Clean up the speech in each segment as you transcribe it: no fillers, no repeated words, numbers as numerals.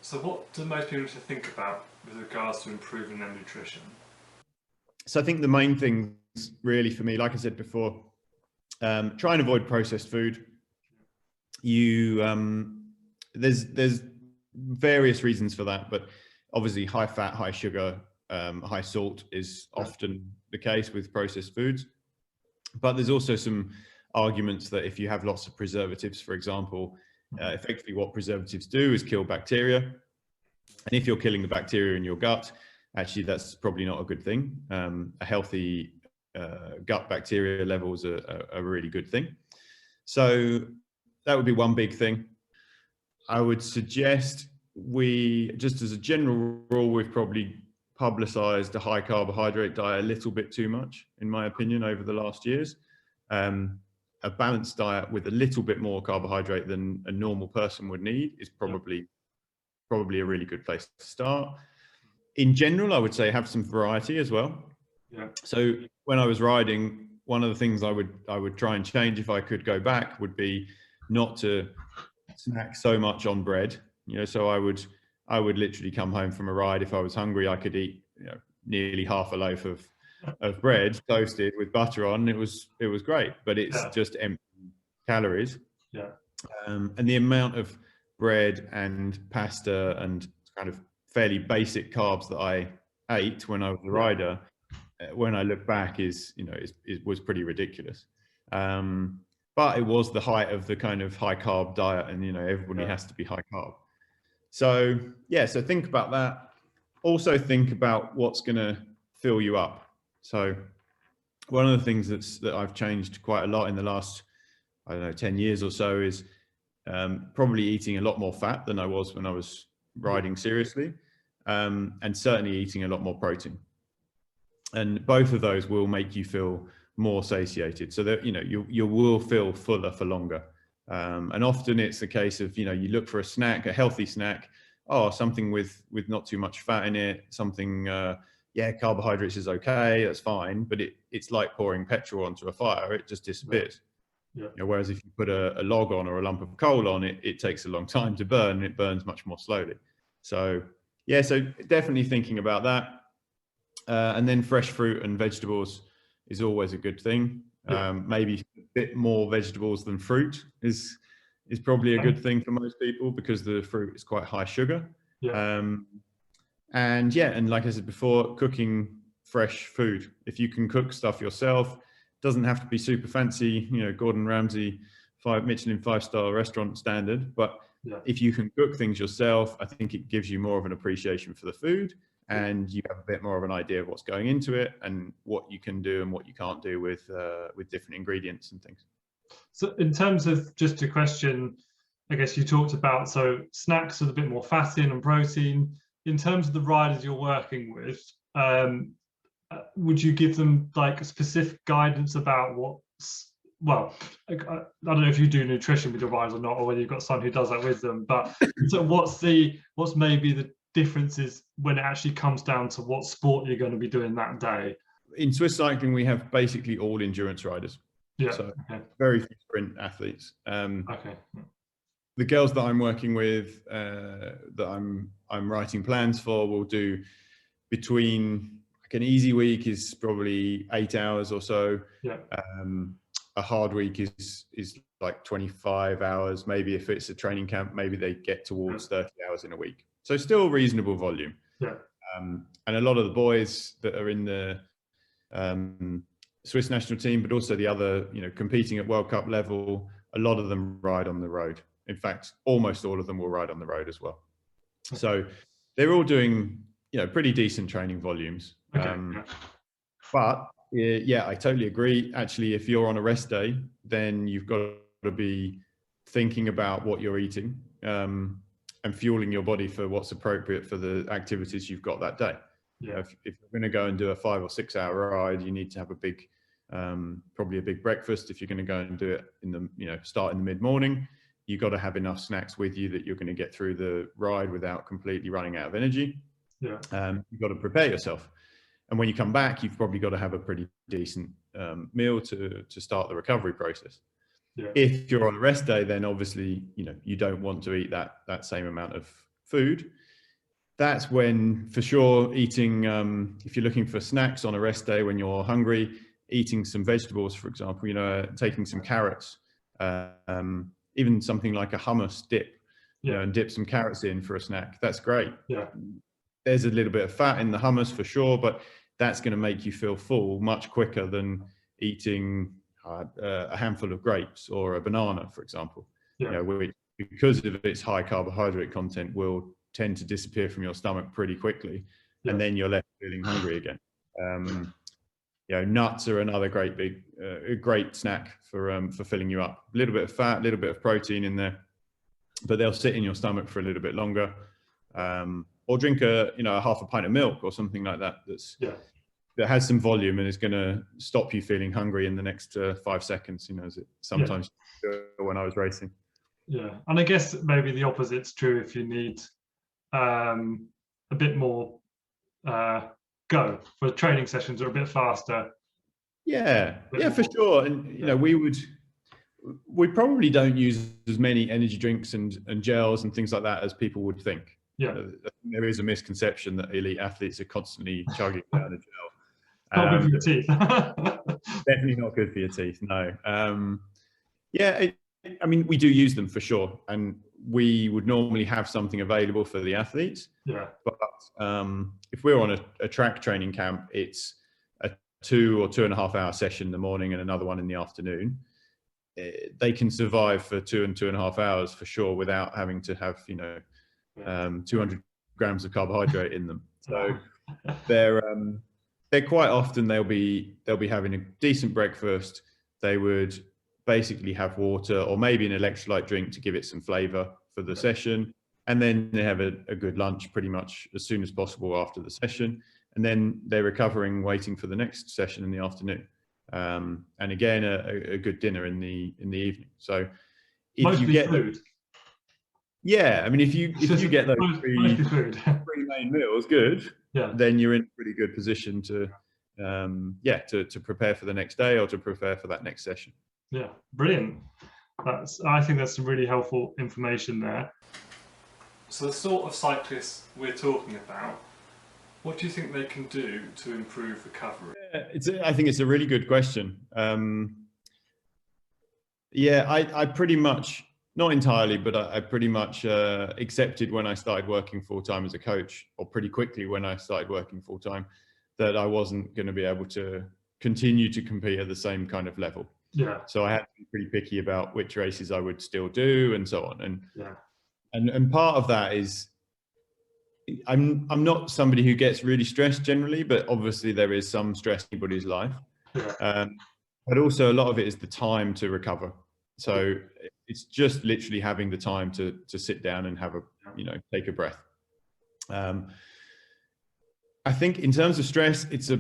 So what do most people need to think about with regards to improving their nutrition? So I think the main things really for me, like I said before, try and avoid processed food. There's various reasons for that, but obviously high fat, high sugar, high salt is often the case with processed foods. But there's also some arguments that if you have lots of preservatives, for example, effectively what preservatives do is kill bacteria. And if you're killing the bacteria in your gut, actually that's probably not a good thing. A healthy gut bacteria levels are a really good thing. So that would be one big thing. I would suggest just as a general rule, we've probably publicized a high carbohydrate diet a little bit too much, in my opinion, over the last years. A balanced diet with a little bit more carbohydrate than a normal person would need is probably a really good place to start. In general, I would say have some variety as well. Yeah. So when I was riding, one of the things I would try and change if I could go back would be not to snack so much on bread. So I would literally come home from a ride. If I was hungry, I could eat nearly half a loaf of bread toasted with butter on. It was great, but it's just empty calories. Yeah. And the amount of bread and pasta and kind of fairly basic carbs that I ate when I was a rider, when I look back, it was pretty ridiculous. But it was the height of the kind of high carb diet, and everybody has to be high carb. So so think about that. Also think about what's going to fill you up. So one of the things that I've changed quite a lot in the last, 10 years or so is probably eating a lot more fat than I was when I was riding seriously, and certainly eating a lot more protein. And both of those will make you feel more satiated, so that you will feel fuller for longer. And often it's a case of you look for a healthy snack, something with not too much fat in it, something carbohydrates is okay, that's fine, but it's like pouring petrol onto a fire, it just disappears. Whereas if you put a log on or a lump of coal on it, it takes a long time to burn, and it burns much more slowly. So so definitely thinking about that. And then fresh fruit and vegetables is always a good thing. Maybe a bit more vegetables than fruit is probably a good thing for most people, because the fruit is quite high sugar. And like I said before, cooking fresh food. If you can cook stuff yourself, doesn't have to be super fancy, Gordon Ramsay, Michelin 5-star restaurant standard, but if you can cook things yourself, I think it gives you more of an appreciation for the food, and you have a bit more of an idea of what's going into it and what you can do and what you can't do with different ingredients and things. So in terms of, just a question, I guess you talked about, so snacks with a bit more fat in and protein. In terms of the riders you're working with, would you give them like specific guidance about I don't know if you do nutrition with your riders or not, or whether you've got someone who does that with them, but so what's maybe the differences when it actually comes down to what sport you're going to be doing that day? In Swiss cycling, we have basically all endurance riders. Very few sprint athletes. The girls that I'm working with, that I'm writing plans for, will do between, like, an easy week is probably 8 hours or so. A hard week is like 25 hours. Maybe if it's a training camp, maybe they get towards 30 hours in a week. So still reasonable volume. And a lot of the boys that are in the Swiss national team, but also the other, competing at World Cup level, a lot of them ride on the road. In fact, almost all of them will ride on the road as well. So they're all doing, pretty decent training volumes. But I totally agree. Actually, if you're on a rest day, then you've got to be thinking about what you're eating, and fueling your body for what's appropriate for the activities you've got that day. If you're going to go and do a 5 or 6 hour ride, you need to have probably a big breakfast. If you're going to go and do it start in the mid-morning, you've got to have enough snacks with you that you're going to get through the ride without completely running out of energy. You've got to prepare yourself. And when you come back, you've probably got to have a pretty decent meal to start the recovery process. If you're on a rest day, then obviously, you don't want to eat that same amount of food, that's when for sure eating, if you're looking for snacks on a rest day when you're hungry, eating some vegetables, for example, taking some carrots, even something like a hummus dip, and dip some carrots in for a snack. That's great. Yeah. There's a little bit of fat in the hummus for sure, but that's going to make you feel full much quicker than eating a handful of grapes or a banana, for example. Which, because of its high carbohydrate content, will tend to disappear from your stomach pretty quickly, and then you're left feeling hungry again. Nuts are another great snack for filling you up. A little bit of fat, a little bit of protein in there, but they'll sit in your stomach for a little bit longer. Or drink a half a pint of milk or something like that. That has some volume and is going to stop you feeling hungry in the next 5 seconds. As it sometimes when I was racing. Yeah, and I guess maybe the opposite's true if you need a bit more go for training sessions or a bit faster. Yeah, for sure. And we probably don't use as many energy drinks and gels and things like that as people would think. There is a misconception that elite athletes are constantly chugging down a gel. Not good for your teeth. Definitely not good for your teeth. No. We do use them for sure, and we would normally have something available for the athletes. But if we're on a track training camp, it's a 2 or 2.5 hour session in the morning and another one in the afternoon. They can survive for 2 and 2.5 hours for sure without having to have 200 grams of carbohydrate in them. So they're quite often they'll be having a decent breakfast. They would basically have water or maybe an electrolyte drink to give it some flavor for the session, and then they have a good lunch pretty much as soon as possible after the session, and then they're recovering, waiting for the next session in the afternoon, and again a good dinner in the evening. So if mostly you get food. If you get those three main meals good, then you're in a pretty good position to prepare for the next day or to prepare for that next session. Yeah, brilliant. I think that's some really helpful information there. So the sort of cyclists we're talking about, what do you think they can do to improve recovery? I think it's a really good question. I pretty much, not entirely, but I pretty much accepted when I started working full-time as a coach, or pretty quickly when I started working full-time, that I wasn't going to be able to continue to compete at the same kind of level. So I had to be pretty picky about which races I would still do and so on. And part of that is I'm not somebody who gets really stressed generally, but obviously there is some stress in anybody's life. But also a lot of it is the time to recover. So it's just literally having the time to sit down and have take a breath. I think in terms of stress, it's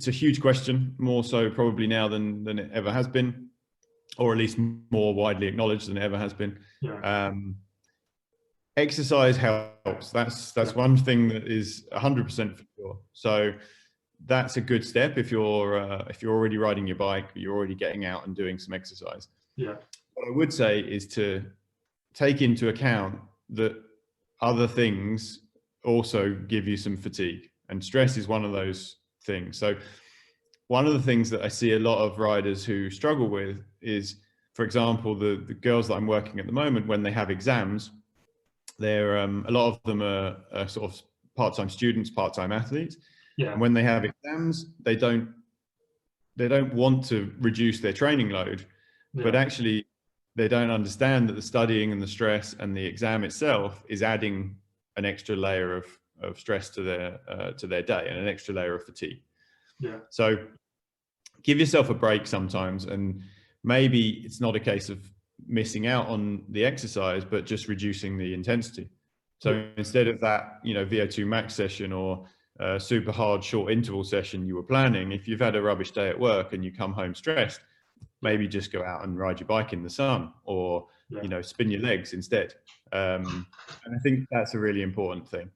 a huge question, more so probably now than it ever has been, or at least more widely acknowledged than it ever has been. Exercise helps. That's one thing that is 100% for sure. So that's a good step if you're already riding your bike, you're already getting out and doing some exercise. What I would say is to take into account that other things also give you some fatigue, and stress is one of those things. So one of the things that I see a lot of riders who struggle with is, for example, the girls that I'm working at the moment, when they have exams, they're a lot of them are sort of part-time students, part-time athletes. And when they have exams, they don't want to reduce their training load, but actually they don't understand that the studying and the stress and the exam itself is adding an extra layer of stress to their day and an extra layer of fatigue. So give yourself a break sometimes, and maybe it's not a case of missing out on the exercise, but just reducing the intensity. So instead of that, VO2 max session or super hard short interval session you were planning, if you've had a rubbish day at work and you come home stressed, maybe just go out and ride your bike in the sun, or spin your legs instead. And I think that's a really important thing.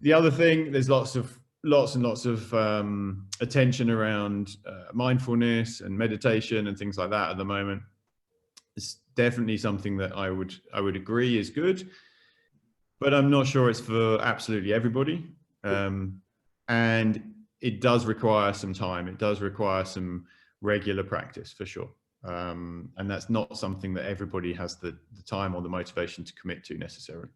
The other thing, there's lots and lots of attention around mindfulness and meditation and things like that at the moment. It's definitely something that I would agree is good. but I'm not sure it's for absolutely everybody. And it does require some time. It does require some regular practice for sure. And that's not something that everybody has the time or the motivation to commit to necessarily.